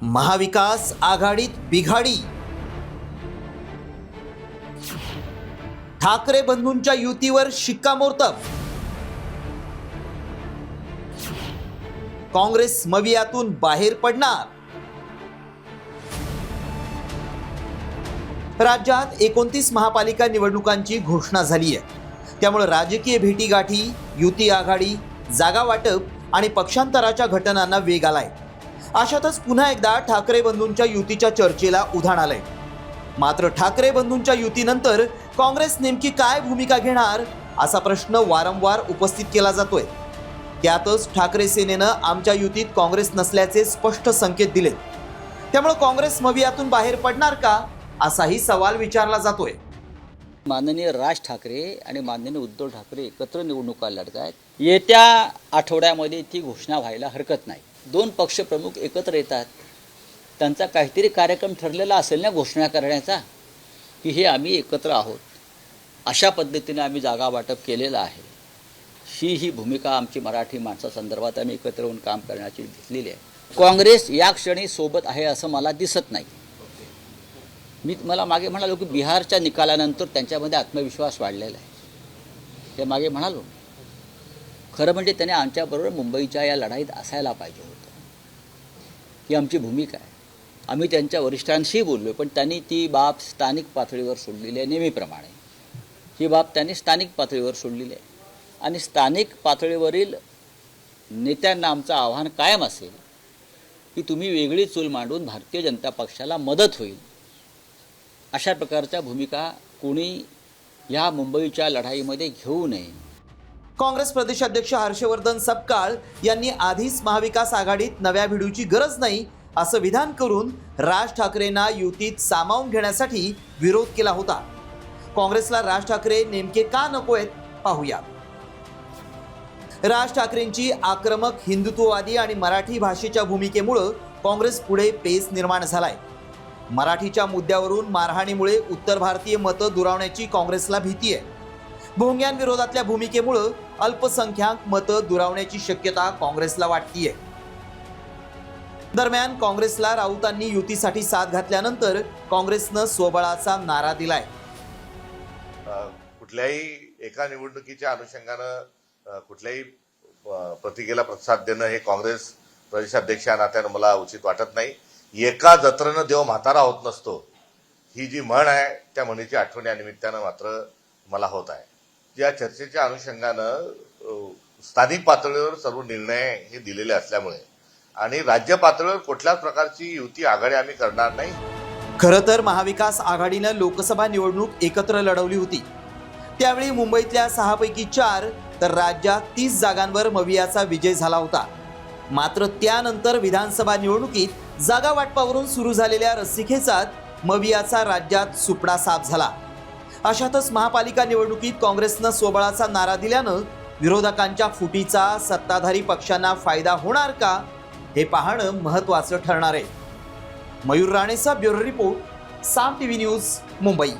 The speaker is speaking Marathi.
महाविकास आघाडीत बिघाडी, ठाकरे बंधूंच्या युतीवर शिक्कामोर्तब, काँग्रेस मवियातून बाहेर पडणार. राज्यात 29 महापालिका निवडणुकांची घोषणा झाली आहे. त्यामुळे राजकीय भेटीगाठी, युती आघाडी, जागा वाटप आणि पक्षांतराच्या घटनांना वेग आलाय. अशातच पुन्हा एकदा ठाकरे बंधूंच्या युतीच्या चर्चेला उधाण आलंय. मात्र ठाकरे बंधूंच्या युतीनंतर काँग्रेस नेमकी काय भूमिका घेणार असा प्रश्न वारंवार उपस्थित केला जातोय. त्यातच ठाकरे सेनेनं आमच्या युतीत काँग्रेस नसल्याचे स्पष्ट संकेत दिलेत. त्यामुळे काँग्रेस मवियातून बाहेर पडणार का असाही सवाल विचारला जातोय. माननीय राज ठाकरे आणि माननीय उद्धव ठाकरे एकत्र निवडणुका लढत आहेत. येत्या आठवड्यामध्ये ती घोषणा व्हायला हरकत नाही. दोन पक्षप्रमुख एकत्र येतात, त्यांचा काहीतरी कार्यक्रम ठरलेला असेल ना घोषणा करण्याचा, की हे आम्ही एकत्र आहोत. अशा पद्धतीने आम्ही जागा वाटप केलेलं आहे. ही भूमिका आमची मराठी माणसासंदर्भात आम्ही एकत्र येऊन काम करण्याची घेतलेली आहे. काँग्रेस या क्षणी सोबत आहे असं मला दिसत नाही. मी मला मागे म्हणालो की बिहारच्या निकालानंतर त्यांच्यामध्ये आत्मविश्वास वाढलेला आहे. ते मागे म्हणालो, खरं म्हणजे त्याने आमच्याबरोबर मुंबईच्या या लढाईत असायला पाहिजे होतं. ही आमची भूमिका आहे. आम्ही त्यांच्या वरिष्ठांशी बोललो, पण त्यांनी ती बाब स्थानिक पातळीवर सोडलेली आहे. नेहमीप्रमाणे ही बाब त्यांनी स्थानिक पातळीवर सोडलेली आहे. आणि स्थानिक पातळीवरील नेत्यांना आमचं आव्हान कायम असेल की तुम्ही वेगळी चूल मांडून भारतीय जनता पक्षाला मदत होईल अशा प्रकारच्या भूमिका कोणी या मुंबईच्या लढाईमध्ये घेऊ नये. काँग्रेस प्रदेशाध्यक्ष हर्षवर्धन सपकाळ यांनी आधीच महाविकास आघाडीत नव्या भिडूची गरज नाही असं विधान करून राज ठाकरेंना युतीत सामावून घेण्यासाठी विरोध केला होता. काँग्रेसला राज ठाकरे नेमके का नकोयत पाहूया. राज ठाकरेंची आक्रमक हिंदुत्ववादी आणि मराठी भाषेच्या भूमिकेमुळे काँग्रेस पुढे पेच निर्माण झालाय. मराठीच्या मुद्द्यावरून मारहाणीमुळे उत्तर भारतीय मतं दुरावण्याची काँग्रेसला भीती आहे. भोंग्यांविरोधातल्या भूमिकेमुळे अल्पसंख्याक मतं दुरावण्याची शक्यता काँग्रेसला वाटतीये. दरम्यान काँग्रेसला राऊतांनी युतीसाठी साथ घातल्यानंतर काँग्रेसनं स्वबळाचा नारा दिलाय. कुठल्याही एका निवडणुकीच्या अनुषंगानं कुठल्याही प्रतिकेला प्रतिसाद देणं हे काँग्रेस प्रदेशाध्यक्ष या नात्यानं मला उचित वाटत नाही. एका जत्रेनं देव म्हातारा होत नसतो, ही जी म्हण आहे त्या म्हणीची आठवण या निमित्तानं मात्र मला होत आहे. या चर्चेच्या अनुषंगानं स्थानिक पातळीवर सर्व निर्णय हे दिलेले असल्यामुळे आणि राज्य पातळीवर कुठल्याच प्रकारची युती आघाडी आम्ही करणार नाही. खरं तर महाविकास आघाडीनं लोकसभा निवडणूक एकत्र लढवली होती. त्यावेळी मुंबईतल्या 6 पैकी 4 तर राज्यात 30 जागांवर मवियाचा विजय झाला होता. मात्र त्यानंतर विधानसभा निवडणुकीत जागा वाटपावरून सुरू झालेल्या रस्सीखेचात मवियाचा राज्यात सुपडा साफ झाला. अशातच महापालिका निवडणुकीत काँग्रेसनं स्वबळाचा नारा दिल्यानं विरोधकांच्या फुटीचा सत्ताधारी पक्षांना फायदा होणार का हे पाहणं महत्त्वाचं ठरणार आहे. मयूर राणेचा ब्युरो रिपोर्ट, साम टीव्ही न्यूज, मुंबई.